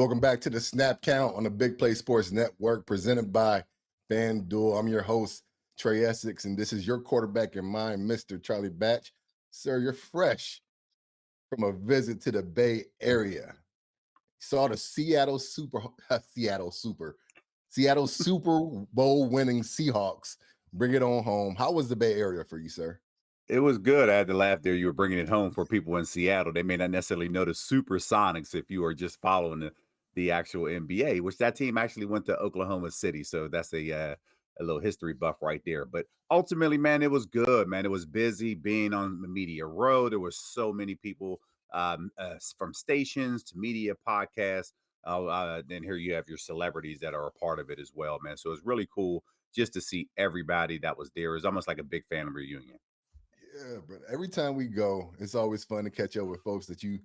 Welcome back to the Snap Count on the Big Play Sports Network, presented by FanDuel. I'm your host, Trai, and this is your quarterback in mind, Mr. Charlie Batch. Sir, you're fresh from a visit to the Bay Area. Saw the Seattle Super Bowl winning Seahawks bring it on home. How was the Bay Area for you, sir? It was good. I had to laugh there. You were bringing it home for people in Seattle. They may not necessarily know the Supersonics if you are just following the actual NBA, which that team actually went to Oklahoma City. So that's a little history buff right there. But ultimately, man, it was good, man. It was busy being on the media row. There were so many people from stations to media podcasts. Then here you have your celebrities that are a part of it as well, man. So it was really cool just to see everybody that was there. It was almost like a big family reunion. Yeah, but every time we go, it's always fun to catch up with folks that you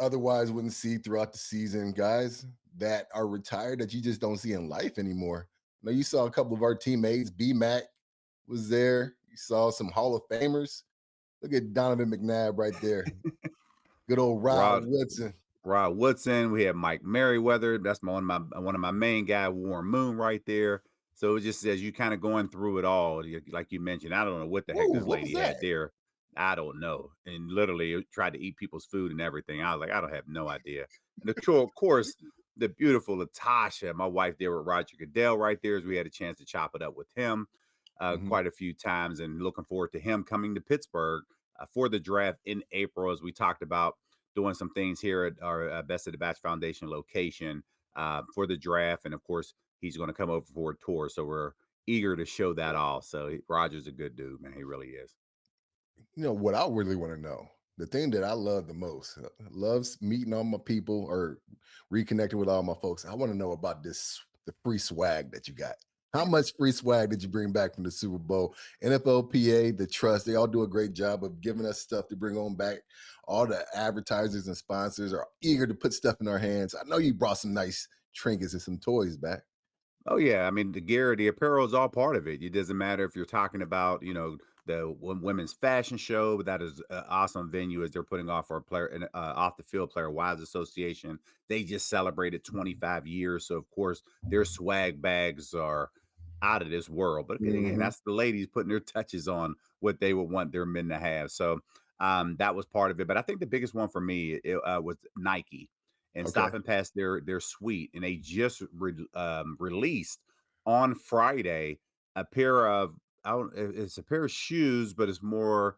otherwise wouldn't see throughout the season, guys that are retired that you just don't see in life anymore. Now, you saw a couple of our teammates. B-Mac was there. You saw some Hall of Famers. Look at Donovan McNabb right there. Good old Rod Woodson. Rod Woodson. We had Mike Merriweather. That's one of my main guy, Warren Moon, right there. So it just says you kind of going through it all, like you mentioned. I don't know what the heck this lady had there. I don't know. And literally tried to eat people's food and everything. I was like, I don't have no idea. And of course, the beautiful Latasha, my wife there with Roger Goodell right there, as we had a chance to chop it up with him quite a few times, and looking forward to him coming to Pittsburgh for the draft in April, as we talked about doing some things here at our Best of the Batch Foundation location for the draft. And of course, he's going to come over for a tour. So we're eager to show that off. So Roger's a good dude, man. He really is. You know what I really want to know? The thing that I love the most, loves meeting all my people or reconnecting with all my folks. I want to know about the free swag that you got. How much free swag did you bring back from the Super Bowl? NFLPA, the Trust, they all do a great job of giving us stuff to bring on back. All the advertisers and sponsors are eager to put stuff in our hands. I know you brought some nice trinkets and some toys back. Oh yeah, I mean the gear, the apparel is all part of it. It doesn't matter if you're talking about, the women's fashion show, but that is an awesome venue as they're putting off our player off the field player wives association. They just celebrated 25 years, so of course their swag bags are out of this world. But again, that's the ladies putting their touches on what they would want their men to have. So that was part of it. But I think the biggest one for me was Nike and stopping past their suite, and they just released on Friday a pair of it's a pair of shoes, but it's more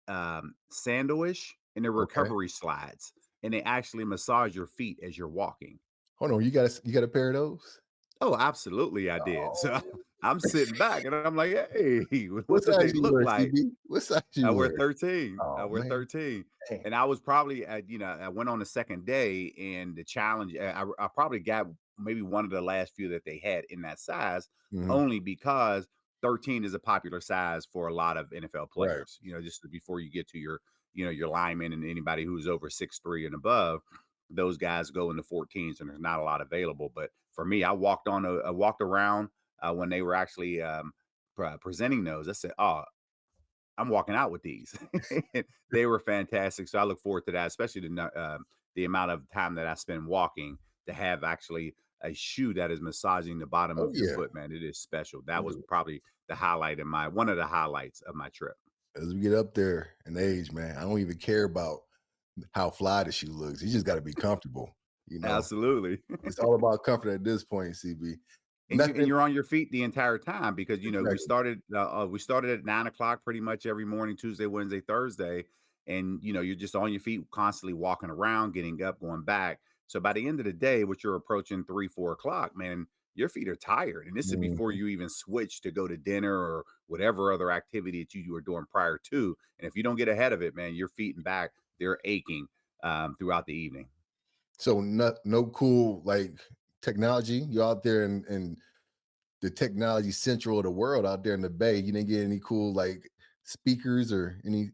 sandalish, and they're recovery slides, and they actually massage your feet as you're walking. Hold on, you got a pair of those? Oh, absolutely, I did. So I'm sitting back, and I'm like, "Hey, What what do they size you look wear, like?" CB? What size you I wear wear? 13. I Oh wear man. 13. Dang. And I was probably I went on the second day, and the challenge, I probably got maybe one of the last few that they had in that size, only because 13 is a popular size for a lot of NFL Right. players, just before you get to your linemen and anybody who's over 6'3" and above. Those guys go in the 14s, and there's not a lot available. But for me, I walked around when they were actually presenting those. I said, "Oh, I'm walking out with these." They were fantastic. So I look forward to that, especially the amount of time that I spend walking, to have actually a shoe that is massaging the bottom of your foot, man. It is special. That was probably one of the highlights of my trip. As we get up there in age, man, I don't even care about how fly the shoe looks. You just got to be comfortable. Absolutely. It's all about comfort at this point, CB. And you're on your feet the entire time, because we started at 9 o'clock pretty much every morning, Tuesday, Wednesday, Thursday, and you're just on your feet constantly walking around, getting up, going back. So by the end of the day, which you're approaching 3-4 o'clock, man, your feet are tired, and this is before you even switch to go to dinner or whatever other activity that you were doing prior to. And if you don't get ahead of it, man, your feet and back, they're aching throughout the evening. So no cool technology. You're out there in the technology central of the world, out there in the Bay. You didn't get any cool speakers or any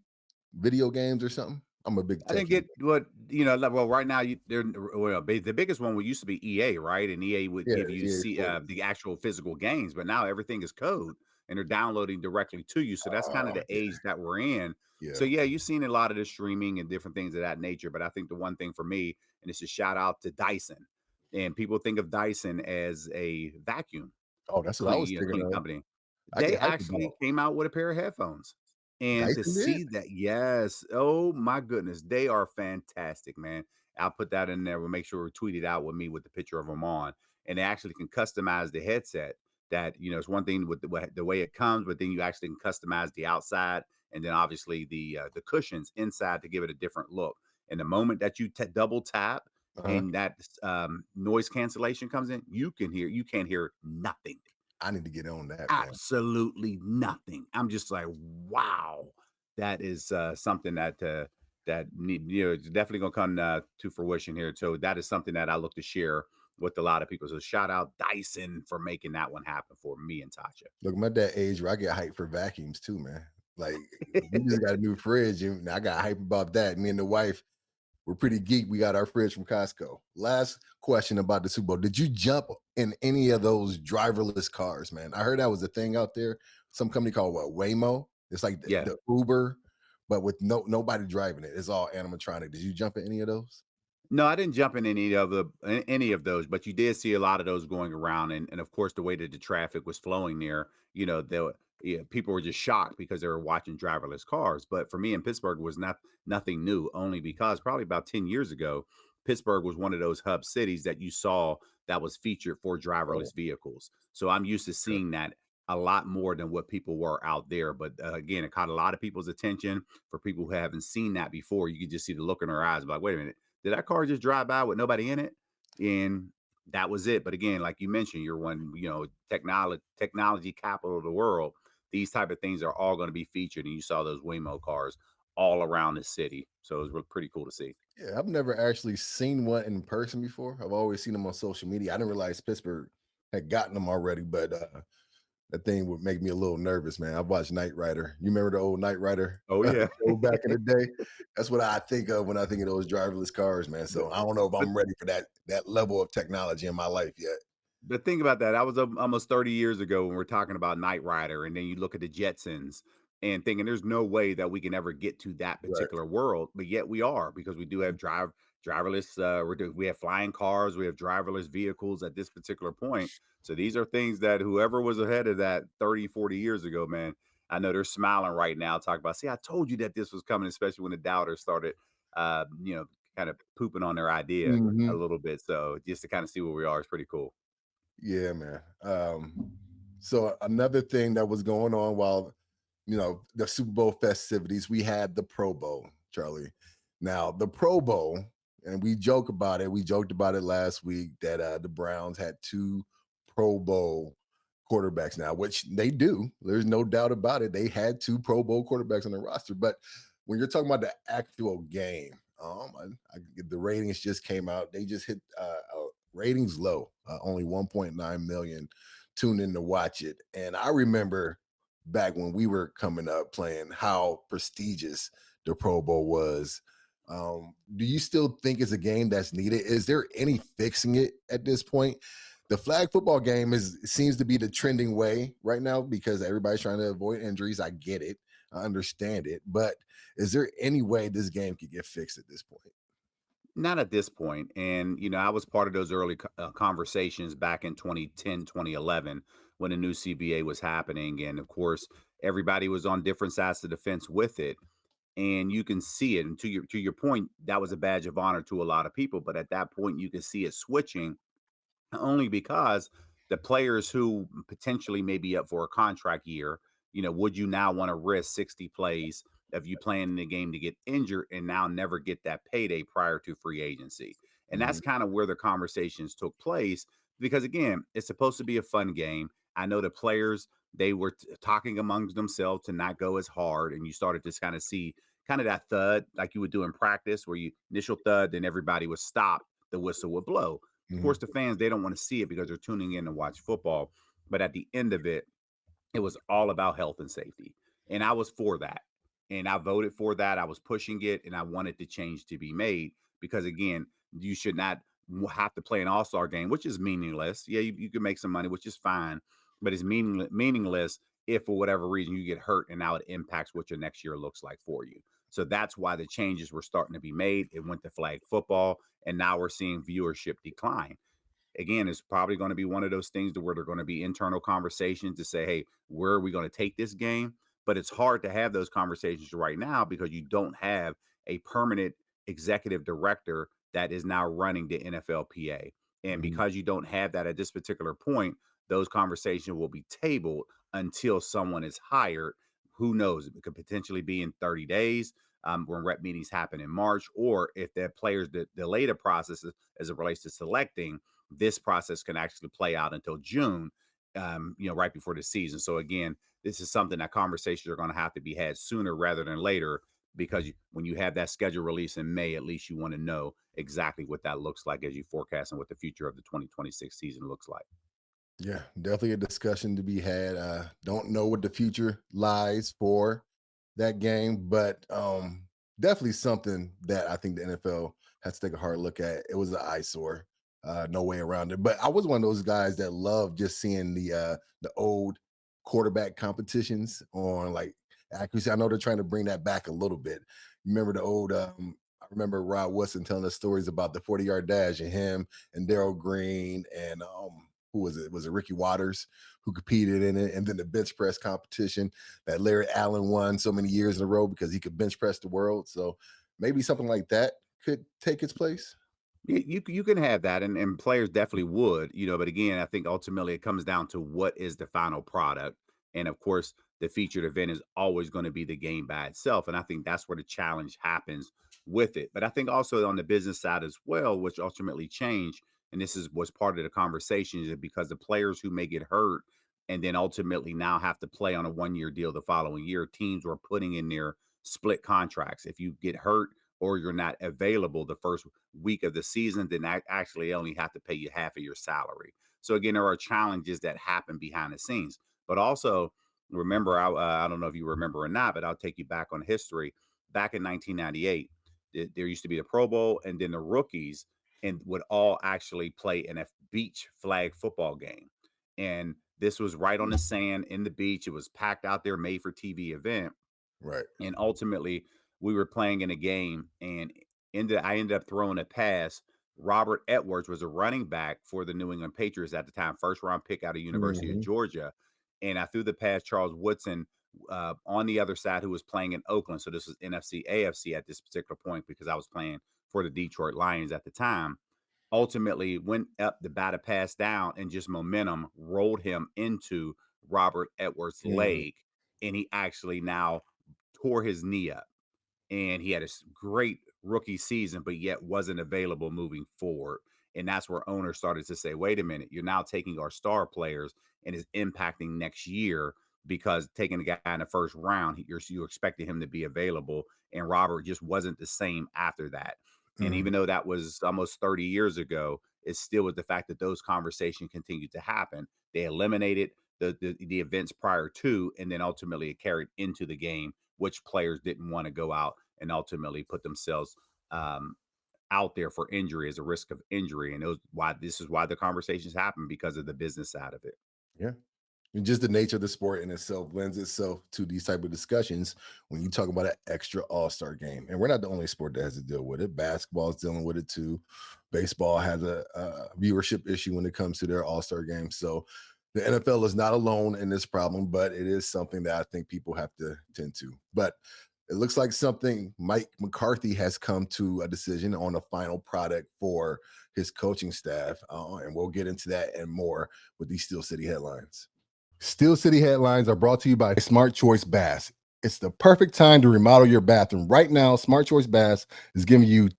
video games or something? I'm a big techie. I didn't get what well, right now the biggest one used to be EA, right? And EA would give you the actual physical games, but now everything is code, and they're downloading directly to you. So that's kind of the age that we're in. So yeah, you've seen a lot of the streaming and different things of that nature. But I think the one thing for me, and it's a shout out to Dyson. and people think of Dyson as a vacuum Oh, that's what I clean, was thinking clean of. company. I They get hyped actually about came out with a pair of headphones, and to Dyson did? see that, yes, oh my goodness, they are fantastic, man. I'll put that in there. We'll make sure we tweet it out with me with the picture of them on, and they actually can customize the headset. That, it's one thing with the way it comes, but then you actually can customize the outside, and then obviously the cushions inside to give it a different look. And the moment that you double tap Uh-huh. and that noise cancellation comes in, you can't hear nothing. I need to get on that, man. Absolutely nothing. I'm just like, wow, that is something that it's definitely gonna come to fruition here. So that is something that I look to share with a lot of people. So shout out Dyson for making that one happen for me and Tasha. Look, I'm at that age where I get hyped for vacuums too, man. Like, we just got a new fridge, and I got hype about that. Me and the wife, we're pretty geek. We got our fridge from Costco. Last question about the Super Bowl. Did you jump in any of those driverless cars, man? I heard that was a thing out there. Some company called what, Waymo? It's like Yeah. the Uber, but with nobody driving it. It's all animatronic. Did you jump in any of those? No, I didn't jump in any of those, but you did see a lot of those going around, and of course the way that the traffic was flowing there, people were just shocked because they were watching driverless cars. But for me in Pittsburgh it was nothing new, only because probably about 10 years ago, Pittsburgh was one of those hub cities that you saw that was featured for Oh, driverless vehicles. So I'm used to okay. seeing that a lot more than what people were out there. But again, it caught a lot of people's attention. For people who haven't seen that before, you could just see the look in their eyes, like, wait a minute, did that car just drive by with nobody in it? And that was it. But again, like you mentioned, you're one, technology capital of the world. These type of things are all going to be featured, and you saw those Waymo cars all around the city. So it was pretty cool to see. Yeah, I've never actually seen one in person before. I've always seen them on social media. I didn't realize Pittsburgh had gotten them already, but that thing would make me a little nervous, man. I've watched Knight Rider. You remember the old Knight Rider Oh yeah. show back in the day? That's what I think of when I think of those driverless cars, man. but, So I don't know if but I'm ready for that level of technology in my life yet. The thing about that, that was almost 30 years ago when we're talking about Knight Rider, and then you look at the Jetsons and thinking there's no way that we can ever get to that Right. particular world, but yet we are, because we do have driverless. We have flying cars, we have driverless vehicles at this particular point. So these are things that whoever was ahead of that 30, 40 years ago, man, I know they're smiling right now, talking about, see, I told you that this was coming, especially when the doubters started, uh, you know, kind of pooping on their idea a Mhm. little bit. So just to kind of see where we are is pretty cool. Yeah, man. So another thing that was going on while the Super Bowl festivities, we had the Pro Bowl, Charlie. Now the Pro Bowl, and we joke about it. We joked about it last week that the Browns had two Pro Bowl quarterbacks now, which they do. There's no doubt about it. They had two Pro Bowl quarterbacks on the roster. But when you're talking about the actual game, the ratings just came out. They just hit ratings low. Only 1.9 million tuned in to watch it. And I remember back when we were coming up playing how prestigious the Pro Bowl was. Do you still think it's a game that's needed? Is there any fixing it at this point? The flag football game seems to be the trending way right now because everybody's trying to avoid injuries. I get it. I understand it. But is there any way this game could get fixed at this point? Not at this point. And, I was part of those early conversations back in 2010, 2011, when the new CBA was happening. And of course, everybody was on different sides of the fence with it. And you can see it. And to your point, that was a badge of honor to a lot of people. But at that point, you can see it switching, only because the players who potentially may be up for a contract year, would you now want to risk 60 plays of you playing in the game to get injured and now never get that payday prior to free agency? And that's Mhm. kind of where the conversations took place, because again, it's supposed to be a fun game. I know the players, they were talking amongst themselves to not go as hard, and you started to kind of see kind of that thud like you would do in practice, where you initial thud, then everybody would stop, the whistle would blow. Of course, Mhm. the fans, they don't want to see it because they're tuning in to watch football. But at the end of it, it was all about health and safety. And I was for that. And I voted for that. I was pushing it, and I wanted the change to be made because, again, you should not have to play an all-star game, which is meaningless. Yeah, you can make some money, which is fine, but it's meaningless if for whatever reason you get hurt and now it impacts what your next year looks like for you. So that's why the changes were starting to be made. It went to flag football, and now we're seeing viewership decline. again, it's probably going to be one of those things to where they're going to be internal conversations to say, hey, where are we going to take this game? But it's hard to have those conversations right now because you don't have a permanent executive director that is now running the NFLPA. And Mhm. because you don't have that at this particular point, those conversations will be tabled until someone is hired. Who knows? It could potentially be in 30 days when rep meetings happen in March, or if the players delay the process as it relates to selecting, this process can actually play out until June, right before the season. So again, this is something that conversations are going to have to be had sooner rather than later because when you have that schedule release in May, at least you want to know exactly what that looks like as you forecast and what the future of the 2026 season looks like. Yeah, definitely a discussion to be had. Don't know what the future lies for that game, but definitely something that I think the NFL has to take a hard look at. It was an eyesore, no way around it. But I was one of those guys that love just seeing the old quarterback competitions on like accuracy. I know they're trying to bring that back a little bit. Remember the old I remember Rod Woodson telling us stories about the 40-yard dash and him and Daryl Green and who was it? Was it Ricky Waters who competed in it? And then the bench press competition that Larry Allen won so many years in a row because he could bench press the world. So maybe something like that could take its place. You can have that, and players definitely would, but again, I think ultimately it comes down to what is the final product, and of course, the featured event is always going to be the game by itself, and I think that's where the challenge happens with it. But I think also on the business side as well, which ultimately change, and this is was part of the conversation, is because the players who may get hurt and then ultimately now have to play on a 1 year deal the following year, teams were putting in their split contracts. If you get hurt or you're not available the first week of the season, then I actually only have to pay you half of your salary. So again, there are challenges that happen behind the scenes. But also, remember, I don't know if you remember or not, but I'll take you back on history. Back in 1998, there used to be the Pro Bowl, and then the rookies and would all actually play in a beach flag football game. And this was right on the sand in the beach. It was packed out there, made for TV event, Right. and ultimately we were playing in a game and I ended up throwing a pass. Robert Edwards was a running back for the New England Patriots at the time, first round pick out of University of Mhm. Georgia. And I threw the pass Charles Woodson on the other side, who was playing in Oakland. So this was NFC AFC at this particular point because I was playing for the Detroit Lions at the time. Ultimately went up the batter pass down, and just momentum rolled him into Robert Edwards' Mhm. leg, and he actually now tore his knee up, and he had a great rookie season, but yet wasn't available moving forward. And that's where owners started to say, wait a minute, you're now taking our star players and is impacting next year because taking a guy in the first round, you expected him to be available. And Robert just wasn't the same after that. And Mhm. even though that was almost 30 years ago, it's still with the fact that those conversations continued to happen. They eliminated the events prior to, and then ultimately it carried into the game, which players didn't want to go out and ultimately put themselves um, out there for injury as a risk of injury. And this is why the conversations happen, because of the business side of it. Yeah. And just the nature of the sport in itself lends itself to these type of discussions when you talk about an extra all-star game. And we're not the only sport that has to deal with it. Basketball is dealing with it too. Baseball has a viewership issue when it comes to their all-star games. So the NFL is not alone in this problem, but it is something that I think people have to tend to. But it looks like something Mike McCarthy has come to a decision on a final product for his coaching staff. And we'll get into that and more with these Steel City headlines. Steel City headlines are brought to you by Smart Choice Bass. It's the perfect time to remodel your bathroom. Right now, Smart Choice Bass is giving you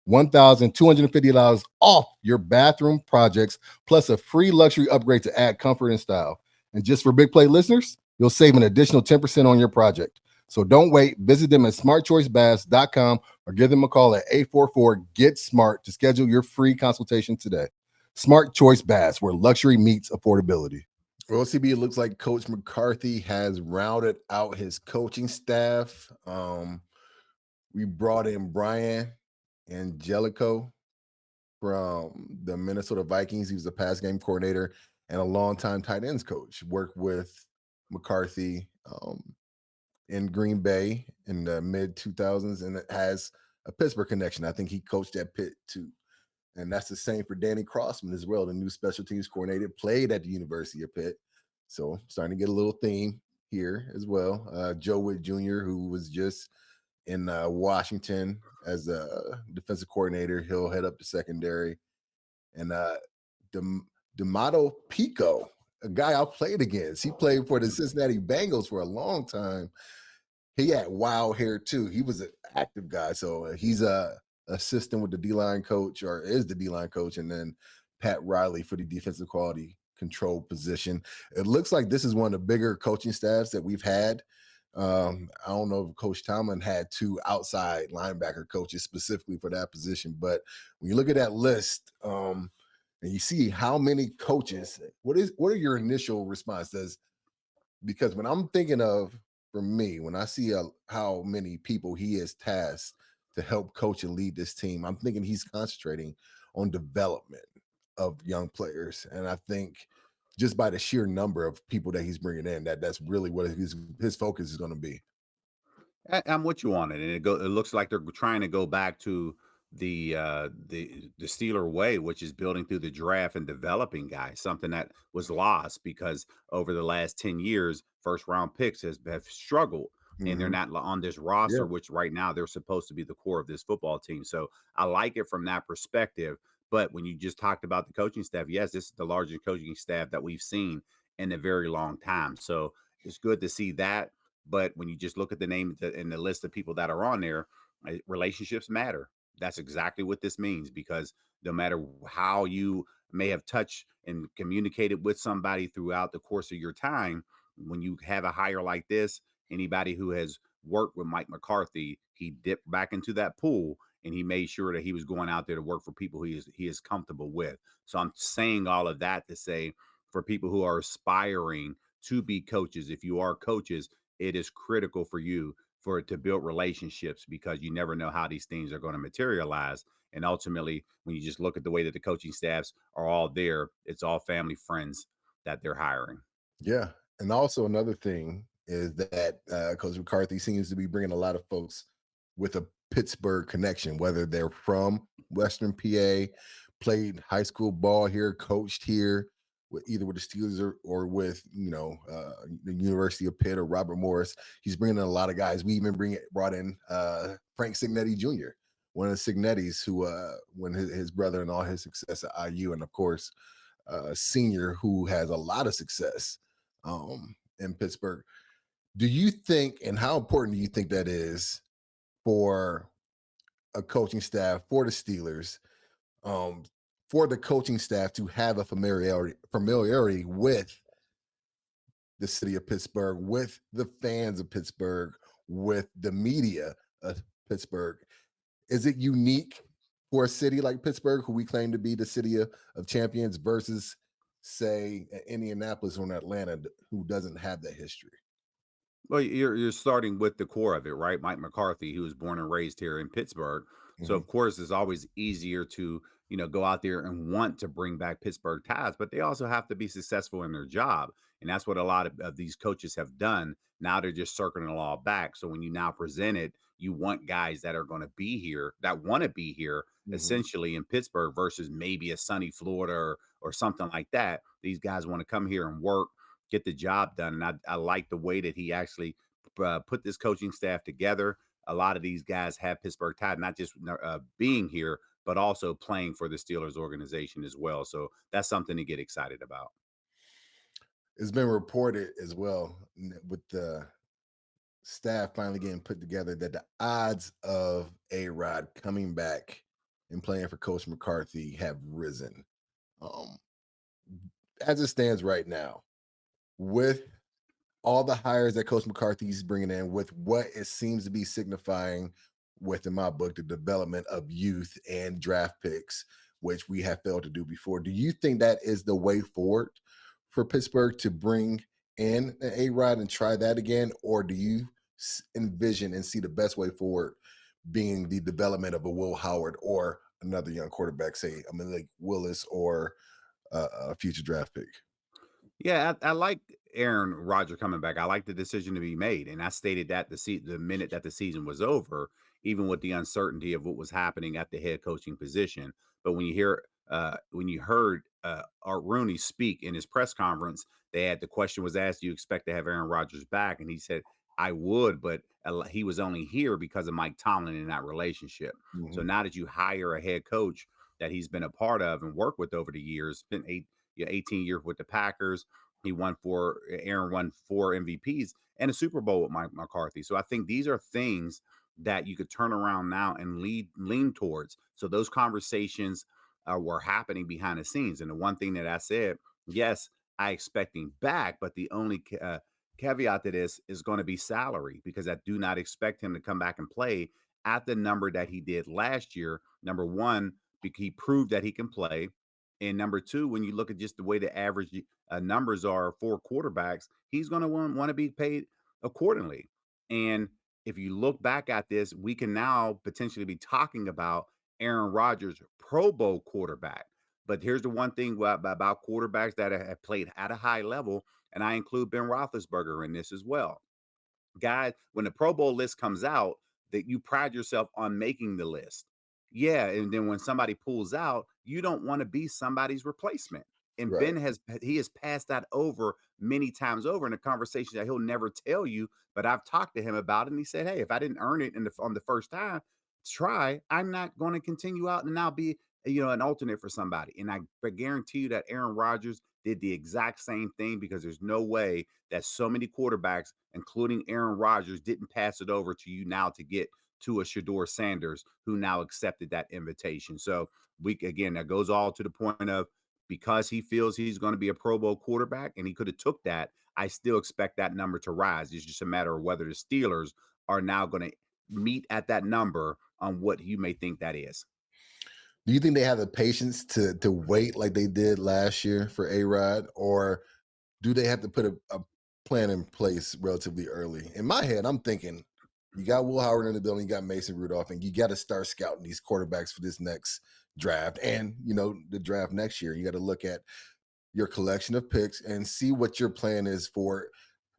$1,250 off your bathroom projects, plus a free luxury upgrade to add comfort and style. And just for Big Play listeners, you'll save an additional 10% on your project. So don't wait. Visit them at smartchoicebass.com or give them a call at 844-GET-SMART to schedule your free consultation today. Smart Choice Bass, where luxury meets affordability. Well, CB, it looks like Coach McCarthy has rounded out his coaching staff. We brought in Brian Angelichio from the Minnesota Vikings. He was a pass game coordinator and a longtime tight ends coach. Worked with McCarthy in Green Bay in the mid 2000s and it has a Pittsburgh connection. I think he coached at Pitt too. And that's the same for Danny Crossman as well, the new special teams coordinator, played at the University of Pitt. So starting to get a little theme here as well. Joe Witt Jr., who was just in Washington as a defensive coordinator, he'll head up the secondary. And D'Amato Pico, a guy I played against, he played for the Cincinnati Bengals for a long time. He had wild hair too. He was an active guy. So he's a assistant with the D-line coach, or is the D-line coach, and then Pat Riley for the defensive quality control position. It looks like this is one of the bigger coaching staffs that we've had. I don't know if Coach Tomlin had two outside linebacker coaches specifically for that position, but when you look at that list, and you see how many coaches, what are your initial responses? Because when I'm thinking of, for me, when I see how many people he is tasked to help coach and lead this team, I'm thinking he's concentrating on development of young players. And I think just by the sheer number of people that he's bringing in, that's really what his focus is going to be. I'm with you on it, and it looks like they're trying to go back to the Steeler way, which is building through the draft and developing guys, something that was lost because over the last 10 years, first round picks have struggled. And they're Hmm. not on this Yeah. roster, which right now they're supposed to be the core of this football team. So I like it from that perspective. But when you just talked about the coaching staff, yes, this is the largest coaching staff that we've seen in a very long time. So it's good to see that. But when you just look at the name and the list of people that are on there, relationships matter. That's exactly what this means, because no matter how you may have touched and communicated with somebody throughout the course of your time, when you have a hire like this, anybody who has worked with Mike McCarthy, he dipped back into that pool and he made sure that he was going out there to work for people he is comfortable with. So I'm saying all of that to say, for people who are aspiring to be coaches, if you are coaches, it is critical for you for it to build relationships, because you never know how these things are going to materialize. And ultimately, when you just look at the way that the coaching staffs are all there, it's all family friends that they're hiring. Yeah. And also another thing is that Coach McCarthy seems to be bringing a lot of folks with a Pittsburgh connection, whether they're from Western PA, played high school ball here, coached here, with either with the Steelers or with the University of Pitt or Robert Morris. He's bringing in a lot of guys. We even brought in Frank Signetti Jr., one of the Signettis who, when his brother and all his success at IU, and of course senior who has a lot of success in Pittsburgh. Do you think, and how important do you think that is for a coaching staff for the Steelers, um, for the coaching staff to have a familiarity with the city of Pittsburgh, with the fans of Pittsburgh, with the media of Pittsburgh? Is it unique for a city like Pittsburgh, who we claim to be the city of champions, versus, say, Indianapolis or Atlanta, who doesn't have that history? Well, you're starting with the core of it, right? Mike McCarthy, he was born and raised here in Pittsburgh. So Hmm. of course it's always easier to, go out there and want to bring back Pittsburgh ties, but they also have to be successful in their job. And that's what a lot of these coaches have done. Now they're just circling it all back. So when you now present it, you want guys that are going to be here, that want to be here Hmm. essentially in Pittsburgh versus maybe a sunny Florida or something like that. These guys want to come here and work, get the job done. And I like the way that he actually put this coaching staff together. A lot of these guys have Pittsburgh ties, not just being here, but also playing for the Steelers organization as well. So that's something to get excited about. It's been reported as well, with the staff finally getting put together, that the odds of A Rod coming back and playing for Coach McCarthy have risen. Um, as it stands right now, with all the hires that Coach McCarthy's bringing in, with what it seems to be signifying with, in my book, the development of youth and draft picks, which we have failed to do before. Do you think that is the way forward for Pittsburgh, to bring in an A-Rod and try that again? Or do you envision and see the best way forward being the development of a Will Howard or another young quarterback, say a Malik Willis or a future draft pick? Yeah, I like Aaron Rodgers coming back. I like the decision to be made, and I stated that the minute that the season was over, even with the uncertainty of what was happening at the head coaching position. But when you heard Art Rooney speak in his press conference, the question was asked, "Do you expect to have Aaron Rodgers back?" And he said, "I would, but he was only here because of Mike Tomlin in that relationship." So Mhm. now that you hire a head coach that he's been a part of and worked with over the years, spent 18 years with the Packers. Aaron won 4 MVPs and a Super Bowl with Mike McCarthy. So I think these are things that you could turn around now and lean towards. So those conversations were happening behind the scenes. And the one thing that I said, yes, I expect him back, but the only caveat to this is going to be salary, because I do not expect him to come back and play at the number that he did last year. Number one, he proved that he can play. And number two, when you look at just the way the average numbers are for quarterbacks, he's going to want to be paid accordingly. And if you look back at this, we can now potentially be talking about Aaron Rodgers, Pro Bowl quarterback. But here's the one thing about quarterbacks that have played at a high level, and I include Ben Roethlisberger in this as well. Guys, when the Pro Bowl list comes out, that you pride yourself on making the list. Yeah, and then when somebody pulls out, you don't want to be somebody's replacement. And Right. Ben has passed that over many times over in a conversation that he'll never tell you. But I've talked to him about it, and he said, "Hey, if I didn't earn it on the first time, try. I'm not going to continue out and now be an alternate for somebody." And I guarantee you that Aaron Rodgers did the exact same thing, because there's no way that so many quarterbacks, including Aaron Rodgers, didn't pass it over to you now to get to a Shador Sanders who now accepted that invitation. So that goes all to the point of, because he feels he's going to be a Pro Bowl quarterback and he could have took that, I still expect that number to rise. It's just a matter of whether the Steelers are now going to meet at that number on what you may think that is. Do you think they have the patience to wait like they did last year for A-Rod, or do they have to put a plan in place relatively early? In my head, I'm thinking you got Will Howard in the building, you got Mason Rudolph, and you got to start scouting these quarterbacks for this next draft, and the draft next year. You got to look at your collection of picks and see what your plan is for,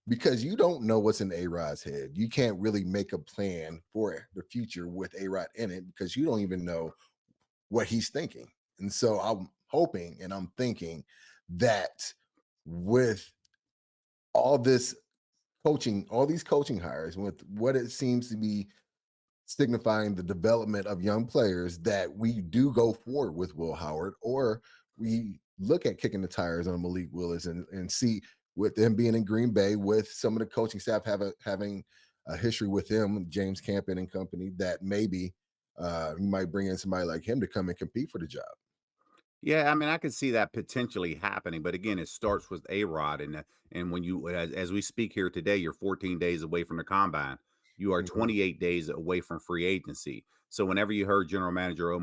because you don't know what's in A-Rod's head. You can't really make a plan for the future with A-Rod in it because you don't even know what he's thinking. And so I'm hoping and I'm thinking that with all this coaching, all these coaching hires, with what it seems to be signifying the development of young players, that we do go forward with Will Howard, or we look at kicking the tires on Malik Willis and see, with them being in Green Bay, with some of the coaching staff having a history with him, James Campen and company, that maybe you might bring in somebody like him to come and compete for the job. Yeah, I mean, I could see that potentially happening, but again, it starts with A-Rod, and when as we speak here today, you're 14 days away from the combine. You are Mhm. 28 days away from free agency. So whenever you heard General Manager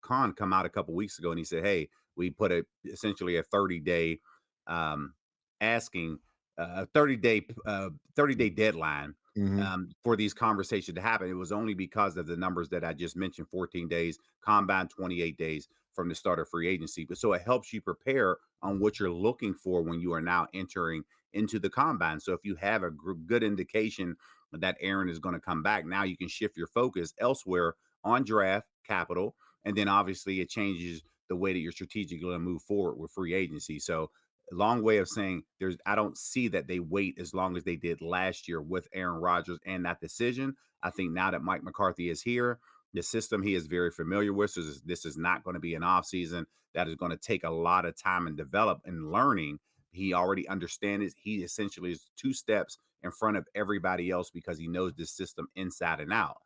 Khan come out a couple weeks ago and he said, "Hey, we put essentially a 30-day um, asking a 30-day deadline Mhm. for these conversations to happen," it was only because of the numbers that I just mentioned: 14 days, combine 28 days from the start of free agency. But so it helps you prepare on what you're looking for when you are now entering into the combine. So if you have a good indication that Aaron is going to come back, now you can shift your focus elsewhere on draft capital. And then obviously it changes the way that you're strategically going to move forward with free agency. So a long way of saying, I don't see that they wait as long as they did last year with Aaron Rodgers and that decision. I think now that Mike McCarthy is here, the system he is very familiar with. So this is not going to be an offseason that is going to take a lot of time and develop and learning. He already understands it. He essentially is 2 steps in front of everybody else because he knows this system inside and out.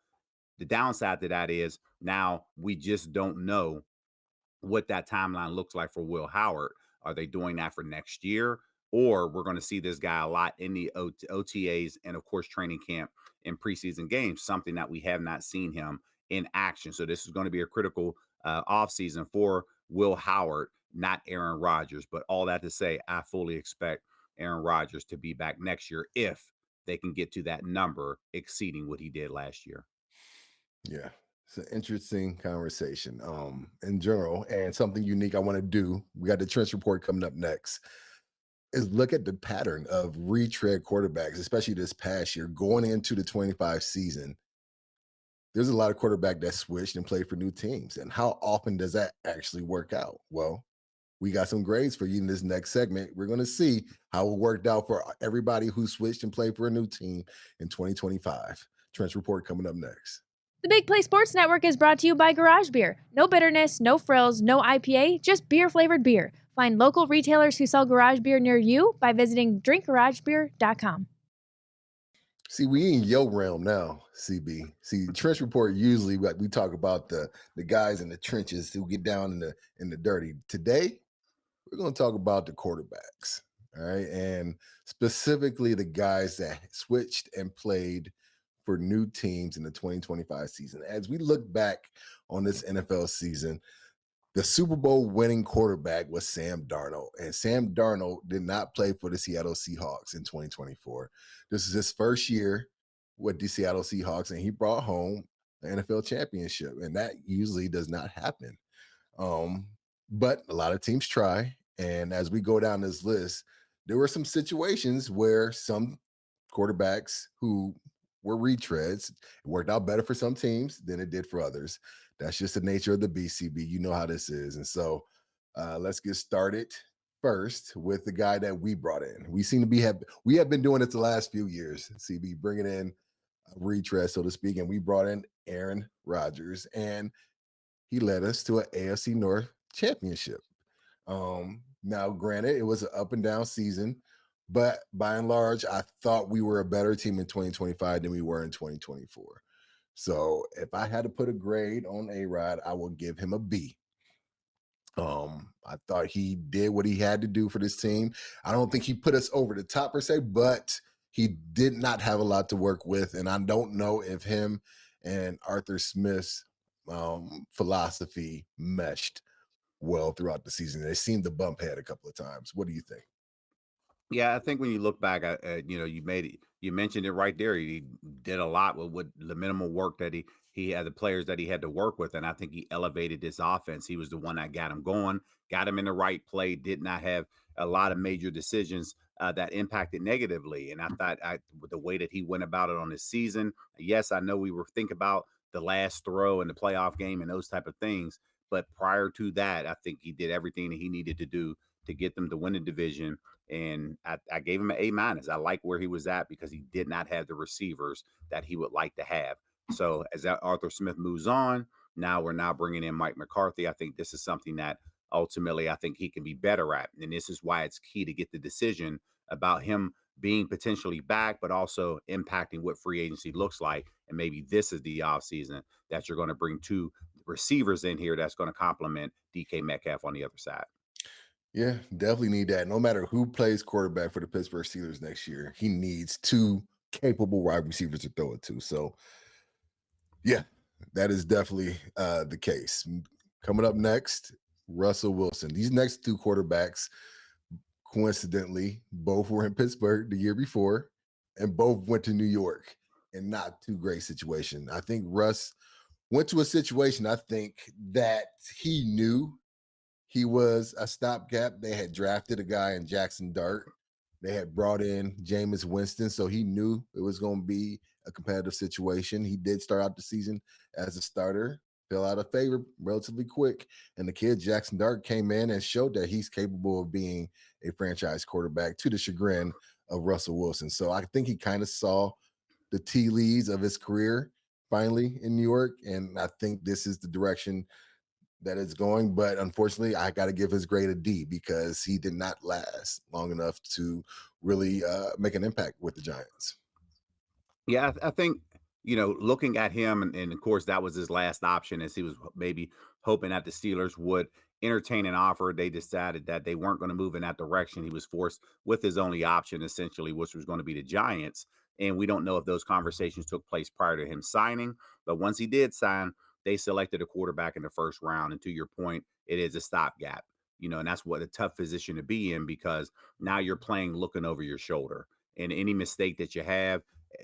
The downside to that is now we just don't know what that timeline looks like for Will Howard. Are they doing that for next year? Or we're going to see this guy a lot in the OTAs and, of course, training camp and preseason games, something that we have not seen him in action. So this is going to be a critical offseason for Will Howard, not Aaron Rodgers. But all that to say, I fully expect Aaron Rodgers to be back next year if they can get to that number exceeding what he did last year. Yeah. It's an interesting conversation in general, and something unique I want to do. We got the trench report coming up next. Is look at the pattern of retread quarterbacks, especially this past year, going into the 25 season. There's a lot of quarterback that switched and played for new teams. And how often does that actually work out? Well, we got some grades for you in this next segment. We're going to see how it worked out for everybody who switched and played for a new team in 2025. Trench Report coming up next. The Big Play Sports Network is brought to you by Garage Beer. No bitterness, no frills, no IPA, just beer-flavored beer. Find local retailers who sell garage beer near you by visiting drinkgaragebeer.com. See, we in your realm now, CB. See, Trench Report usually we talk about the guys in the trenches who get down in the dirty. Today, we're going to talk about the quarterbacks, all right, and specifically the guys that switched and played for new teams in the 2025 season. As we look back on this NFL season, the Super Bowl winning quarterback was Sam Darnold, and Sam Darnold did not play for the Seattle Seahawks in 2024. This is his first year with the Seattle Seahawks, and he brought home the NFL championship, and that usually does not happen. But a lot of teams try, and as we go down this list, there were some situations where some quarterbacks who were retreads, it worked out better for some teams than it did for others. That's just the nature of the BCB. You know how this is. And so let's get started first with the guy that we brought in. We have been doing it the last few years, CB, bringing in a retread, so to speak, and we brought in Aaron Rodgers, and he led us to an AFC North championship. Now, granted, it was an up and down season, but by and large, I thought we were a better team in 2025 than we were in 2024. So if I had to put a grade on A-Rod, I will give him a B. I thought he did what he had to do for this team. I don't think he put us over the top per se, but he did not have a lot to work with. And I don't know if him and Arthur Smith's philosophy meshed well throughout the season. They seemed to bump head a couple of times. What do you think? Yeah, I think when you look back, you mentioned it right there. He did a lot with the minimal work that he had, the players that he had to work with, and I think he elevated this offense. He was the one that got him going, got him in the right play. Did not have a lot of major decisions that impacted negatively. And I thought with the way that he went about it on this season, yes, I know we were thinking about the last throw in the playoff game and those type of things, but prior to that, I think he did everything that he needed to do to get them to win the division, and I gave him an A-. I like where he was at because he did not have the receivers that he would like to have. So as Arthur Smith moves on, we're now bringing in Mike McCarthy. I think this is something that ultimately I think he can be better at, and this is why it's key to get the decision about him being potentially back, but also impacting what free agency looks like. And maybe this is the offseason that you're going to bring two receivers in here that's going to complement DK Metcalf on the other side. Yeah, definitely need that. No matter who plays quarterback for the Pittsburgh Steelers next year, he needs two capable wide receivers to throw it to. So, yeah, that is definitely the case. Coming up next, Russell Wilson. These next two quarterbacks, coincidentally, both were in Pittsburgh the year before, and both went to New York in not too great situation. I think Russ went to a situation I think that he knew he was a stopgap. They had drafted a guy in Jackson Dart. They had brought in Jameis Winston, so he knew it was going to be a competitive situation. He did start out the season as a starter, fell out of favor relatively quick, and the kid Jackson Dart came in and showed that he's capable of being a franchise quarterback to the chagrin of Russell Wilson. So I think he kind of saw the tea leaves of his career finally in New York, and I think this is the direction that it's going. But unfortunately, I got to give his grade a D because he did not last long enough to really make an impact with the Giants. Yeah, I think, looking at him, and of course, that was his last option as he was maybe hoping that the Steelers would entertain an offer. They decided that they weren't going to move in that direction. He was forced with his only option, essentially, which was going to be the Giants. And we don't know if those conversations took place prior to him signing. But once he did sign, they selected a quarterback in the first round. And to your point, it is a stopgap, and that's what a tough position to be in because now you're playing looking over your shoulder. And any mistake that you have,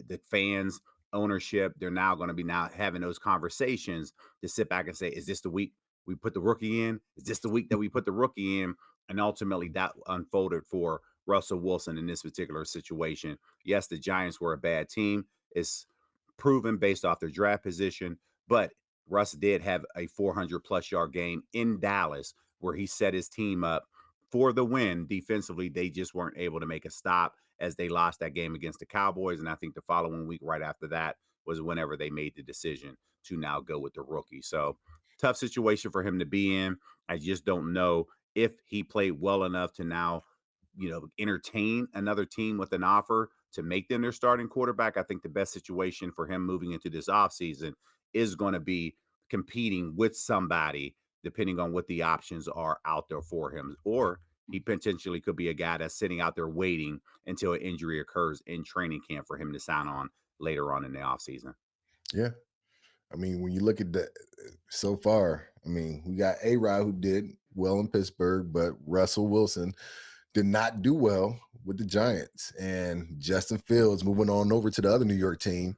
the fans, ownership, they're now going to be now having those conversations to sit back and say, is this the week we put the rookie in? Is this the week that we put the rookie in? And ultimately that unfolded for Russell Wilson in this particular situation. Yes, the Giants were a bad team. It's proven based off their draft position. But Russ did have a 400+ yard game in Dallas where he set his team up for the win. Defensively, they just weren't able to make a stop as they lost that game against the Cowboys. And I think the following week, right after that, was whenever they made the decision to now go with the rookie. So tough situation for him to be in. I just don't know if he played well enough to now, entertain another team with an offer to make them their starting quarterback. I think the best situation for him moving into this offseason is going to be competing with somebody, depending on what the options are out there for him. Or he potentially could be a guy that's sitting out there waiting until an injury occurs in training camp for him to sign on later on in the offseason. Yeah. I mean, when you look at that so far, I mean, we got A-Rod who did well in Pittsburgh, but Russell Wilson did not do well with the Giants. And Justin Fields moving on over to the other New York team.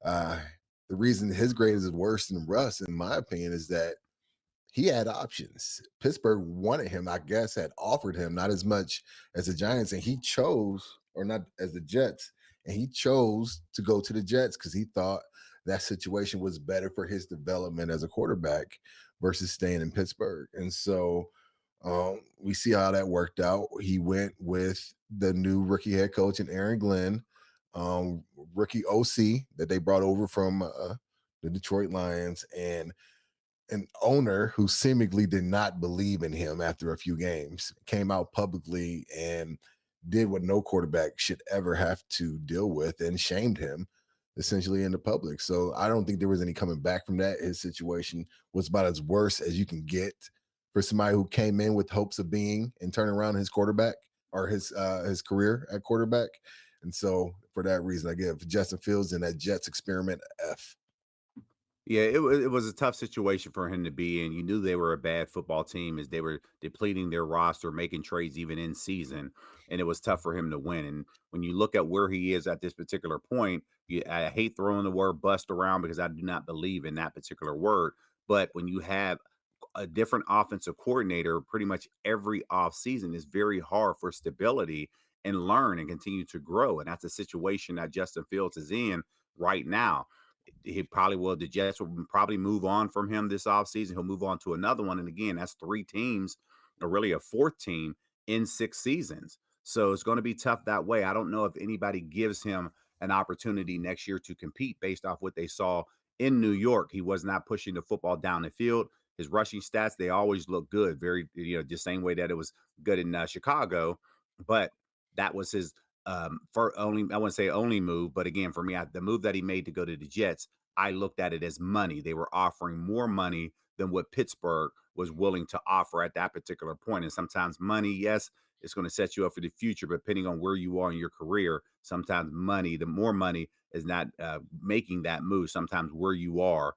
The reason his grade is worse than Russ, in my opinion, is that he had options. Pittsburgh wanted him, I guess, had offered him, not as much as the Giants, and he chose, or not as the Jets, and he chose to go to the Jets because he thought that situation was better for his development as a quarterback versus staying in Pittsburgh. And so we see how that worked out. He went with the new rookie head coach and Aaron Glenn, rookie OC that they brought over from the Detroit Lions, and an owner who seemingly did not believe in him after a few games came out publicly and did what no quarterback should ever have to deal with and shamed him essentially in the public. So I don't think there was any coming back from that. His situation was about as worse as you can get for somebody who came in with hopes of being and turning around his quarterback or his career at quarterback. And so for that reason, I give Justin Fields and that Jets experiment F. Yeah, it was a tough situation for him to be in. You knew they were a bad football team as they were depleting their roster, making trades even in season, and it was tough for him to win. And when you look at where he is at this particular point, I hate throwing the word bust around because I do not believe in that particular word. But when you have a different offensive coordinator pretty much every offseason, it's very hard for stability and learn and continue to grow. And that's a situation that Justin Fields is in right now. The Jets will probably move on from him this offseason. He'll move on to another one. And again, that's 3 teams, or really a 4th team in 6 seasons. So it's going to be tough that way. I don't know if anybody gives him an opportunity next year to compete based off what they saw in New York. He was not pushing the football down the field. His rushing stats, they always look good. Very, the same way that it was good in Chicago. But that was his for only, I wouldn't say only move, but again, for me, the move that he made to go to the Jets, I looked at it as money. They were offering more money than what Pittsburgh was willing to offer at that particular point. And sometimes money, yes, it's going to set you up for the future, but depending on where you are in your career, sometimes money, the more money is not making that move. Sometimes where you are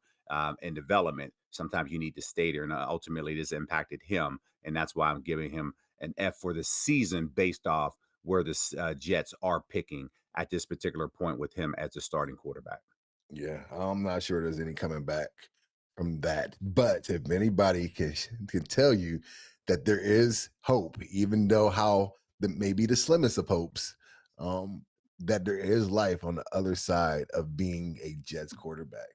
in development, sometimes you need to stay there. And ultimately, this impacted him. And that's why I'm giving him an F for the season based off where the Jets are picking at this particular point with him as a starting quarterback. Yeah, I'm not sure there's any coming back from that. But if anybody can tell you that there is hope, even though how maybe the slimmest of hopes, that there is life on the other side of being a Jets quarterback.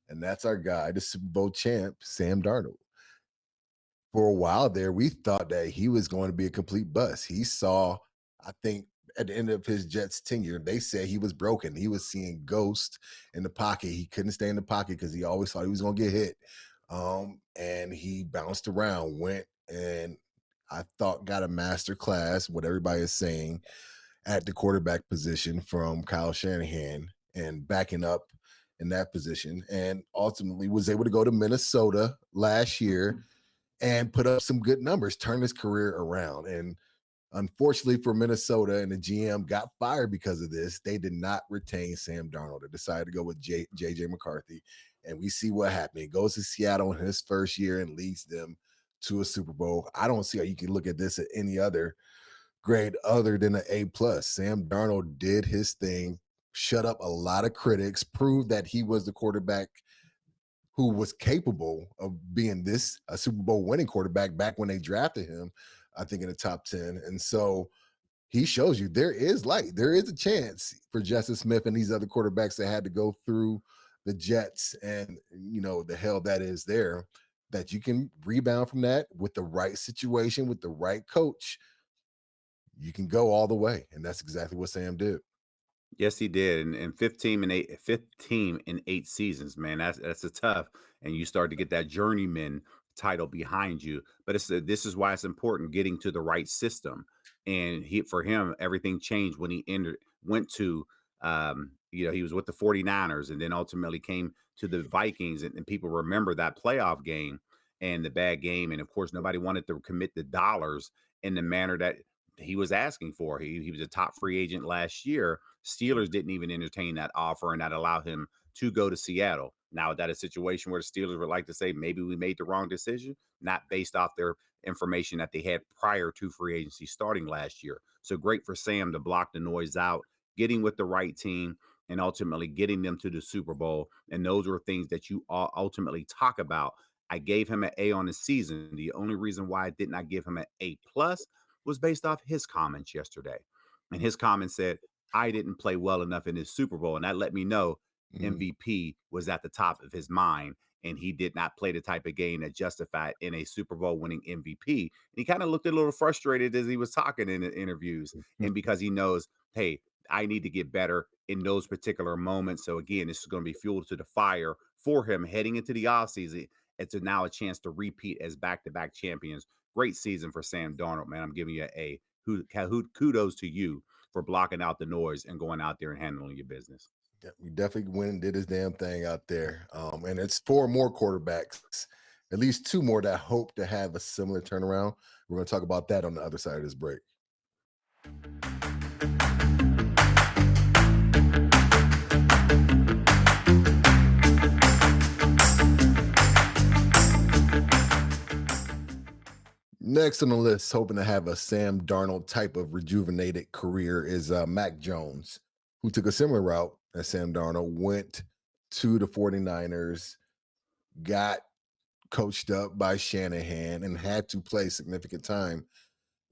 And that's our guy, the Super Bowl champ, Sam Darnold. For a while there, we thought that he was going to be a complete bust. He saw, I think, at the end of his Jets tenure, they said he was broken. He was seeing ghosts in the pocket. He couldn't stay in the pocket because he always thought he was going to get hit. And he bounced around, went and I thought got a master class, what everybody is saying, at the quarterback position from Kyle Shanahan and backing up in that position. And ultimately was able to go to Minnesota last year and put up some good numbers, turn his career around. And unfortunately for Minnesota, and the GM got fired because of this, they did not retain Sam Darnold. They decided to go with JJ McCarthy. And we see what happened. He goes to Seattle in his first year and leads them to a Super Bowl. I don't see how you can look at this at any other grade other than an A+. Sam Darnold did his thing, shut up a lot of critics, proved that he was the quarterback who was capable of being a Super Bowl winning quarterback back when they drafted him, I think in the top 10. And so he shows you there is light. There is a chance for Justin Smith and these other quarterbacks that had to go through the Jets and the hell that is there, that you can rebound from that with the right situation, with the right coach. You can go all the way. And that's exactly what Sam did. Yes, he did, and 15 in 8 seasons, man, that's a tough, and you start to get that journeyman title behind you, but this is why it's important getting to the right system, and for him, everything changed when he went to, he was with the 49ers and then ultimately came to the Vikings, and people remember that playoff game and the bad game, and of course, nobody wanted to commit the dollars in the manner that he was asking for. He was a top free agent last year. Steelers didn't even entertain that offer, and that allowed him to go to Seattle. Now, is that a situation where the Steelers would like to say maybe we made the wrong decision, not based off their information that they had prior to free agency starting last year? So great for Sam to block the noise out, getting with the right team, and ultimately getting them to the Super Bowl. And those are things that you all ultimately talk about. I gave him an A on the season. The only reason why I did not give him an A plus was based off his comments yesterday. And his comments said, I didn't play well enough in this Super Bowl. And that let me know MVP was at the top of his mind. And he did not play the type of game that justified in a Super Bowl winning MVP. And he kind of looked a little frustrated as he was talking in the interviews. And because he knows, hey, I need to get better in those particular moments. So again, this is going to be fuel to the fire for him heading into the offseason. It's now a chance to repeat as back-to-back champions. Great season for Sam Darnold, man. I'm giving you an A. Kudos to you for blocking out the noise and going out there and handling your business. Yeah, we definitely went and did his damn thing out there. And it's 4 more quarterbacks, at least 2 more that hope to have a similar turnaround. We're going to talk about that on the other side of this break. Next on the list, hoping to have a Sam Darnold type of rejuvenated career, is Mac Jones, who took a similar route as Sam Darnold, went to the 49ers, got coached up by Shanahan, and had to play significant time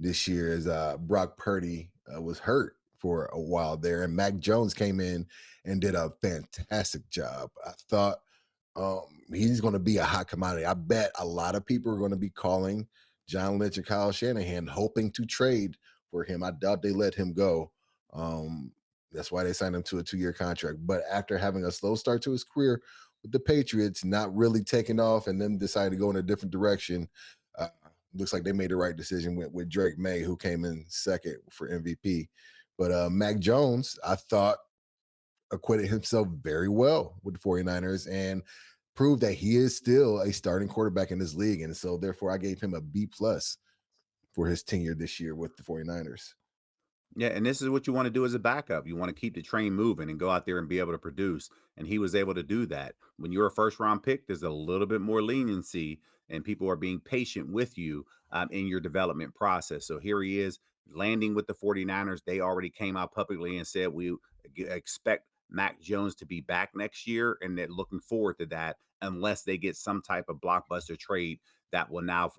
this year as Brock Purdy was hurt for a while there. And Mac Jones came in and did a fantastic job. I thought he's going to be a hot commodity. I bet a lot of people are going to be calling John Lynch and Kyle Shanahan, hoping to trade for him. I doubt they let him go. That's why they signed him to a 2-year contract. But after having a slow start to his career with the Patriots, not really taking off, and then decided to go in a different direction, looks like they made the right decision with Drake May, who came in second for MVP. But Mac Jones, I thought, acquitted himself very well with the 49ers and proved that he is still a starting quarterback in this league. And so therefore I gave him a B+ for his tenure this year with the 49ers. Yeah, and this is what you want to do as a backup. You want to keep the train moving and go out there and be able to produce. And he was able to do that. When you're a first round pick, there's a little bit more leniency and people are being patient with you in your development process. So here he is landing with the 49ers. They already came out publicly and said, we expect Mac Jones to be back next year. And they're looking forward to that unless they get some type of blockbuster trade that will now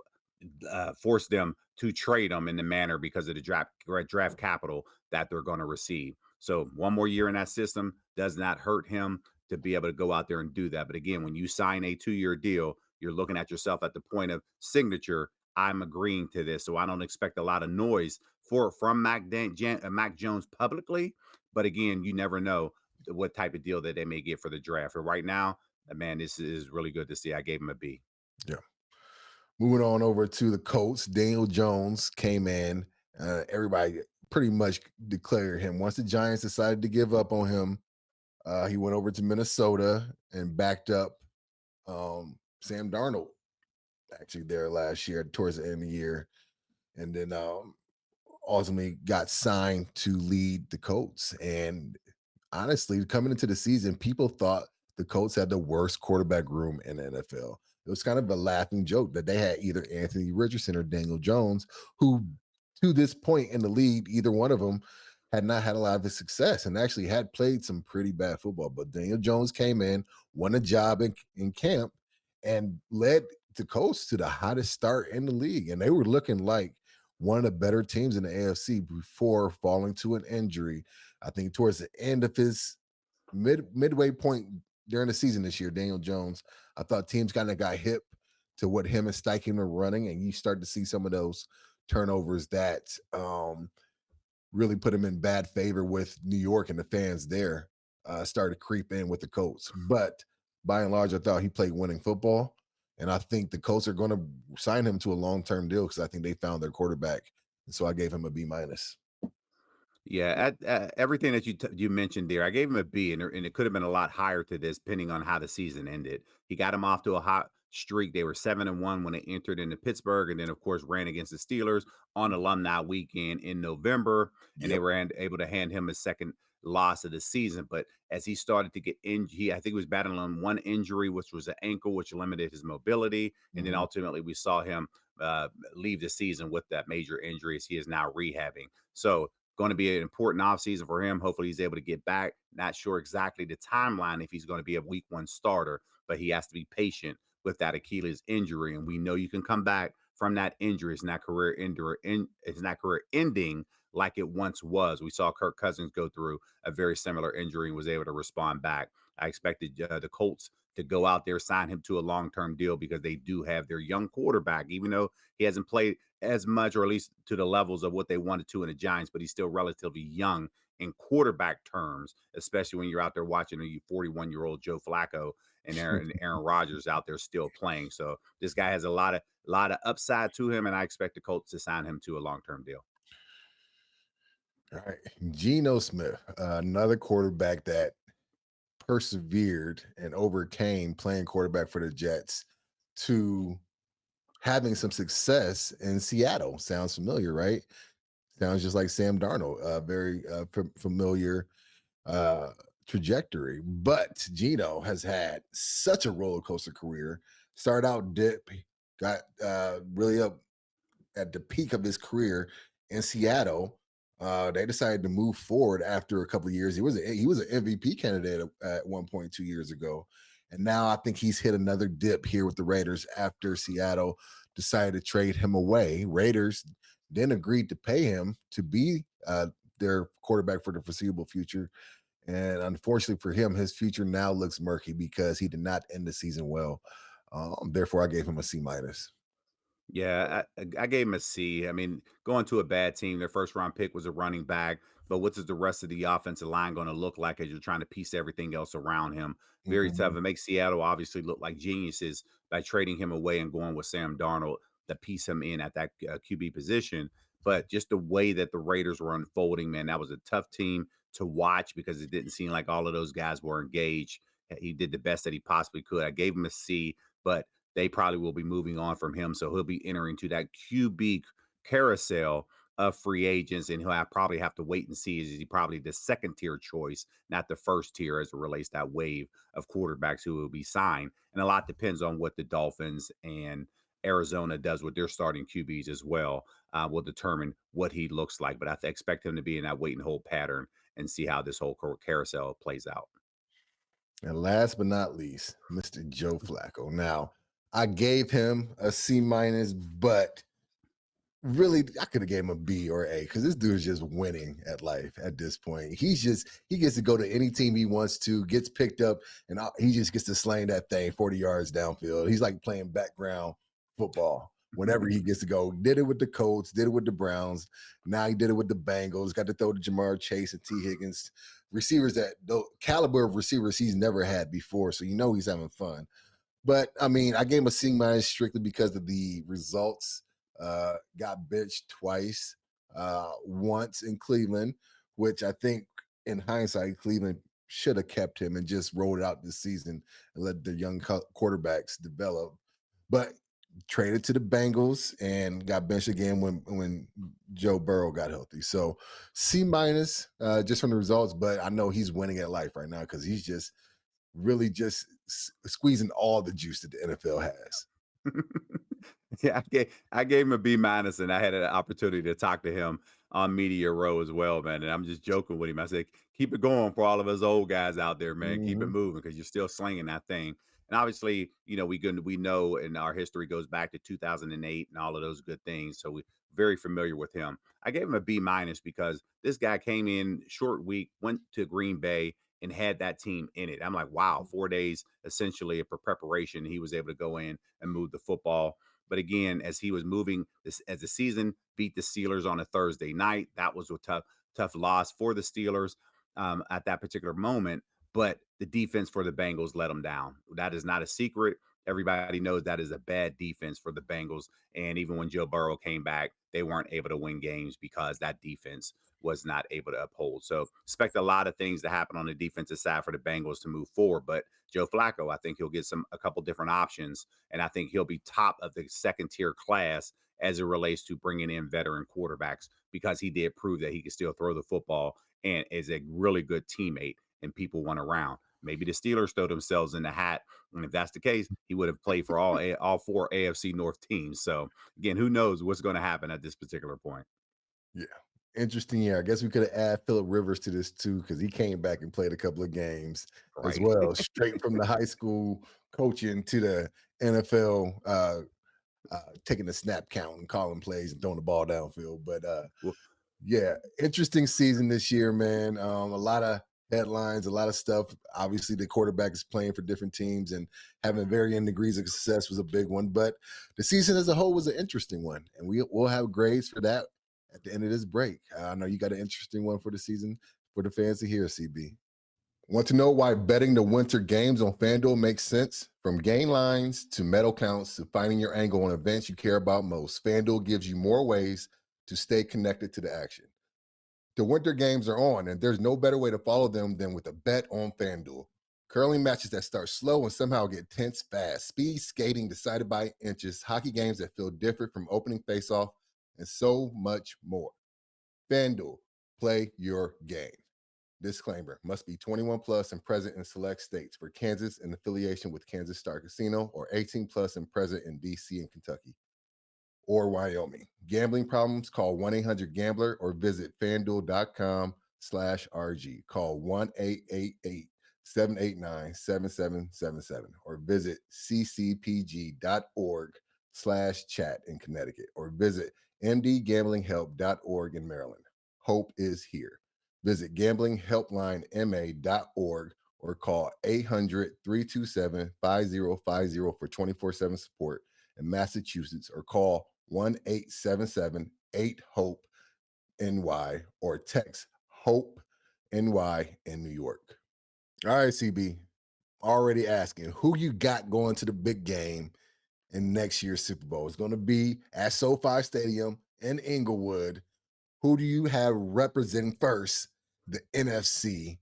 force them to trade them in the manner because of the draft capital that they're going to receive. So 1 more year in that system does not hurt him to be able to go out there and do that. But again, when you sign a 2-year deal, you're looking at yourself at the point of signature. I'm agreeing to this. So I don't expect a lot of noise from Mac Jones publicly. But again, you never know what type of deal that they may get for the draft. But right now, man, this is really good to see. I gave him a B. Yeah. Moving on over to the Colts, Daniel Jones came in. Everybody pretty much declared him. Once the Giants decided to give up on him, he went over to Minnesota and backed up Sam Darnold, actually there last year towards the end of the year. And then ultimately got signed to lead the Colts. And honestly, coming into the season, people thought the Colts had the worst quarterback room in the NFL. It was kind of a laughing joke that they had either Anthony Richardson or Daniel Jones, who to this point in the league, either one of them had not had a lot of success and actually had played some pretty bad football. But Daniel Jones came in, won a job in camp, and led the Colts to the hottest start in the league. And they were looking like one of the better teams in the AFC before falling to an injury. I think towards the end of his midway point during the season this year, Daniel Jones, I thought teams kind of got hip to what him and Steichen were running, and you start to see some of those turnovers that really put him in bad favor with New York, and the fans there started to creep in with the Colts. But by and large, I thought he played winning football, and I think the Colts are going to sign him to a long-term deal because I think they found their quarterback, and so I gave him a B minus. Yeah, everything that you mentioned there, I gave him a B, and it could have been a lot higher to this, depending on how the season ended. He got him off to a hot streak. They were 7-1 when they entered into Pittsburgh, and then of course ran against the Steelers on Alumni Weekend in November, and they Yep. were able to hand him a second loss of the season. But as he started to get injured, I think he was battling on one injury, which was an ankle, which limited his mobility, and then Mhm. ultimately we saw him leave the season with that major injury as he is now rehabbing. So going to be an important offseason for him. Hopefully he's able to get back. Not sure exactly the timeline if he's going to be a week one starter, but he has to be patient with that Achilles injury. And we know you can come back from that injury. It's not it's not career ending like it once was. We saw Kirk Cousins go through a very similar injury and was able to respond back. I expected the Colts to go out there, sign him to a long-term deal because they do have their young quarterback, even though he hasn't played as much, or at least to the levels of what they wanted to in the Giants, but he's still relatively young in quarterback terms, especially when you're out there watching a 41-year-old Joe Flacco and Aaron Rodgers out there still playing. So this guy has a lot of upside to him, and I expect the Colts to sign him to a long-term deal. All right. Geno Smith, another quarterback that persevered and overcame playing quarterback for the Jets to having some success in Seattle. Sounds familiar, right? Sounds just like Sam Darnold, very familiar uh, trajectory. But Geno has had such a roller coaster career. Started out dip, got really up at the peak of his career in Seattle. They decided to move forward after a couple of years. He was an MVP candidate at 1.2 years ago, and now I think he's hit another dip here with the Raiders after Seattle decided to trade him away. Raiders then agreed to pay him to be their quarterback for the foreseeable future. And unfortunately for him, his future now looks murky because he did not end the season well. Therefore, I gave him a C minus. Yeah, I gave him a C. I mean, going to a bad team, their first round pick was a running back, but what is the rest of the offensive line going to look like as you're trying to piece everything else around him? Very tough. Mhm. It makes Seattle obviously look like geniuses by trading him away and going with Sam Darnold to piece him in at that QB position. But just the way that the Raiders were unfolding, man, that was a tough team to watch because it didn't seem like all of those guys were engaged. He did the best that he possibly could. I gave him a C, but they probably will be moving on from him. So he'll be entering to that QB carousel of free agents, and probably have to wait and see. Is he probably the second tier choice, not the first tier, as it relates to that wave of quarterbacks who will be signed? And a lot depends on what the Dolphins and Arizona does with their starting QBs as well. Will determine what he looks like. But I expect him to be in that wait and hold pattern and see how this whole carousel plays out. And last but not least, Mr. Joe Flacco. Now, I gave him a C minus, but really, I could have gave him a B or A because this dude is just winning at life at this point. He gets to go to any team he wants to, gets picked up, and he just gets to sling that thing 40 yards downfield. He's like playing background football whenever he gets to go. Did it with the Colts, did it with the Browns. Now he did it with the Bengals. Got to throw to Jamar Chase and T. Higgins, receivers that the caliber of receivers he's never had before. So you know he's having fun. But I mean, I gave him a C minus strictly because of the results. Got benched twice, once in Cleveland, which I think in hindsight, Cleveland should have kept him and just rolled it out this season and let the young quarterbacks develop. But traded to the Bengals and got benched again when Joe Burrow got healthy. So C minus just from the results, but I know he's winning at life right now because he's just really just squeezing all the juice that the NFL has. Yeah, I gave him a B minus, and I had an opportunity to talk to him on Media Row as well, man. And I'm just joking with him. I said, keep it going for all of us old guys out there, man. Keep it Mhm. moving because you're still slinging that thing. And obviously, we know, and our history goes back to 2008 and all of those good things. So we very familiar with him. I gave him a B minus because this guy came in short week, went to Green Bay and had that team in it. I'm like, wow, 4 days essentially for preparation. He was able to go in and move the football. But again, as he was moving this, as the season beat the Steelers on a Thursday night, that was a tough loss for the Steelers at that particular moment. But the defense for the Bengals let them down. That is not a secret. Everybody knows that is a bad defense for the Bengals. And even when Joe Burrow came back, they weren't able to win games because that defense was not able to uphold. So expect a lot of things to happen on the defensive side for the Bengals to move forward. But Joe Flacco, I think he'll get a couple different options, and I think he'll be top of the second tier class as it relates to bringing in veteran quarterbacks because he did prove that he could still throw the football and is a really good teammate and people want around. Maybe the Steelers throw themselves in the hat, and if that's the case, he would have played for all four AFC North teams. So again, who knows what's going to happen at this particular point? Yeah. Interesting year. I guess we could add Philip Rivers to this too, because he came back and played a couple of games as Right. well, straight from the high school coaching to the NFL, taking the snap count and calling plays and throwing the ball downfield. But Well, yeah, interesting season this year, man. A lot of headlines, a lot of stuff. Obviously, the quarterback is playing for different teams and having varying degrees of success was a big one. But the season as a whole was an interesting one, and we'll have grades for that at the end of this break. I know you got an interesting one for the season for the fans to hear, CB. Want to know why betting the winter games on FanDuel makes sense? From game lines to medal counts to finding your angle on events you care about most, FanDuel gives you more ways to stay connected to the action. The winter games are on, and there's no better way to follow them than with a bet on FanDuel. Curling matches that start slow and somehow get tense fast, speed skating decided by inches, hockey games that feel different from opening faceoff, and so much more. FanDuel, play your game. Disclaimer, must be 21 plus and present in select states. For Kansas, in affiliation with Kansas Star Casino, or 18 plus and present in DC and Kentucky or Wyoming. Gambling problems? Call 1-800-GAMBLER or visit fanduel.com/RG. Call 1-888-789-7777 or visit ccpg.org/chat in Connecticut or visit mdgamblinghelp.org in Maryland. Hope is here. Visit gamblinghelplinema.org or call 800-327-5050 for 24/7 support in Massachusetts, or call 1-877-8-HOPE-NY or text HOPE-NY in New York. All right, CB, already asking who you got going to the big game in next year's Super Bowl. It's going to be at SoFi Stadium in Inglewood. Who do you have representing first the NFC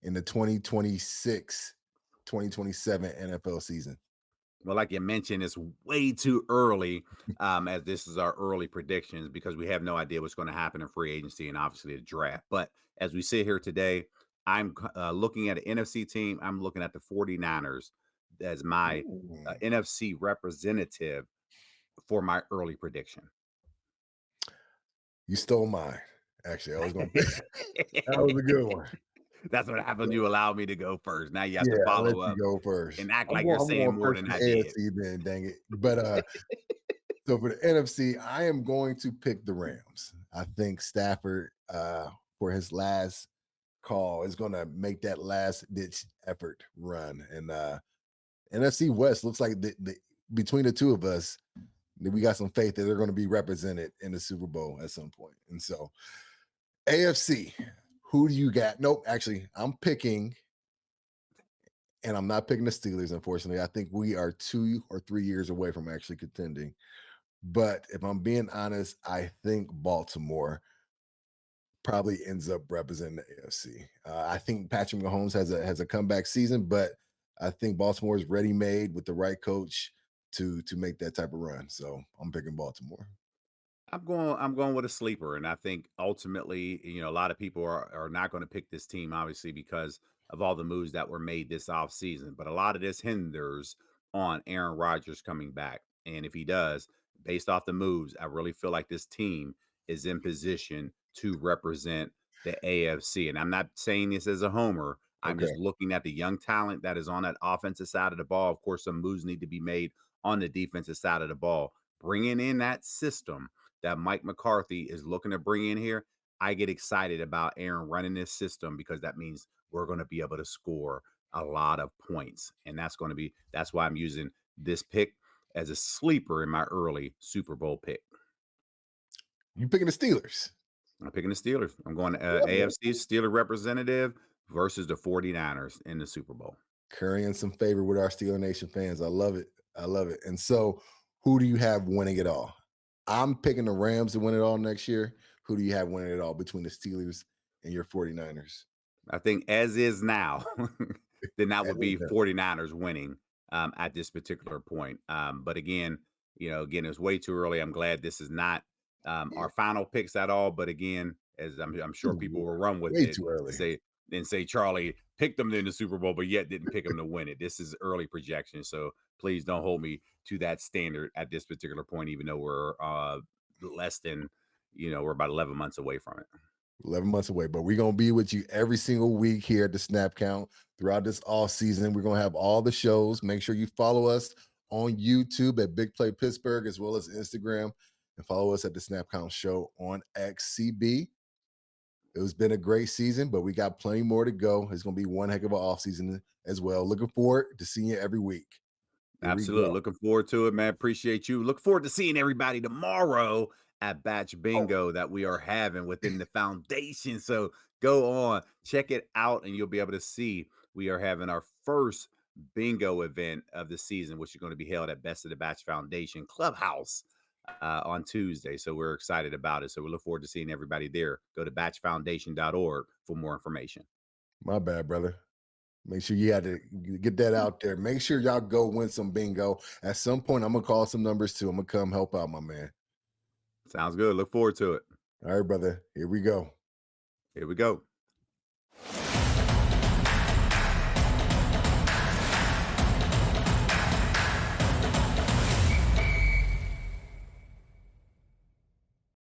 in the 2026-2027 NFL season? Well, like you mentioned, it's way too early, as this is our early predictions because we have no idea what's going to happen in free agency and obviously the draft. But as we sit here today, I'm looking at an NFC team. I'm looking at the 49ers as my Ooh. NFC representative for my early prediction. You stole mine. Actually, I was going to that was a good one. That's what happens. You allow me to go first. Now you have to Yeah, I'll let follow you up go first. and act I'm like going, you're I'm saying going more first than for I the did. AFC then, dang it. But so for the NFC, I am going to pick the Rams. I think Stafford, for his last call, is going to make that last ditch effort run. And NFC West looks like between the two of us, we got some faith that they're going to be represented in the Super Bowl at some point. And so AFC, who do you got? Nope, actually, I'm picking, and I'm not picking the Steelers, unfortunately. I think we are 2 or 3 years away from actually contending. But if I'm being honest, I think Baltimore probably ends up representing the AFC. I think Patrick Mahomes has a comeback season, but I think Baltimore is ready made with the right coach to make that type of run. So I'm picking Baltimore. I'm going with a sleeper, and I think ultimately, a lot of people are not going to pick this team, obviously, because of all the moves that were made this offseason. But a lot of this hinders on Aaron Rodgers coming back. And if he does, based off the moves, I really feel like this team is in position to represent the AFC. And I'm not saying this as a homer. I'm Okay. just looking at the young talent that is on that offensive side of the ball. Of course, some moves need to be made on the defensive side of the ball. Bringing in that system that Mike McCarthy is looking to bring in here, I get excited about Aaron running this system because that means we're going to be able to score a lot of points. And that's why I'm using this pick as a sleeper in my early Super Bowl pick. You picking the Steelers? I'm picking the Steelers. I'm going Yeah, AFC Steeler representative versus the 49ers in the Super Bowl. Currying some favor with our Steeler Nation fans. I love it. I love it. And so, who do you have winning it all? I'm picking the Rams to win it all next year. Who do you have winning it all between the Steelers and your 49ers? I think as is now, then that would be As is now. 49ers winning at this particular point. But again, it's way too early. I'm glad this is not our final picks at all. But again, as I'm sure people will run with Way it, too early. say Charlie picked them in the Super Bowl, but yet didn't pick them to win it. This is early projection, so please don't hold me to that standard at this particular point. Even though we're less than, we're about 11 months away from it. 11 months away, but we're going to be with you every single week here at the Snap Count throughout this off season. We're going to have all the shows. Make sure you follow us on YouTube at Big Play Pittsburgh, as well as Instagram, and follow us at the Snap Count Show on XCB. It has been a great season, but we got plenty more to go. It's going to be one heck of an off season as well. Looking forward to seeing you every week. Absolutely. Looking forward to it, man. Appreciate you. Look forward to seeing everybody tomorrow at Batch Bingo that we are having within the foundation. So go on, check it out, and you'll be able to see we are having our first bingo event of the season, which is going to be held at Best of the Batch Foundation Clubhouse on Tuesday. So we're excited about it. So we look forward to seeing everybody there. Go to batchfoundation.org for more information. My bad, brother. Make sure you had to get that out there. Make sure y'all go win some bingo. At some point, I'm going to call some numbers too. I'm going to come help out, my man. Sounds good. Look forward to it. All right, brother. Here we go. Here we go.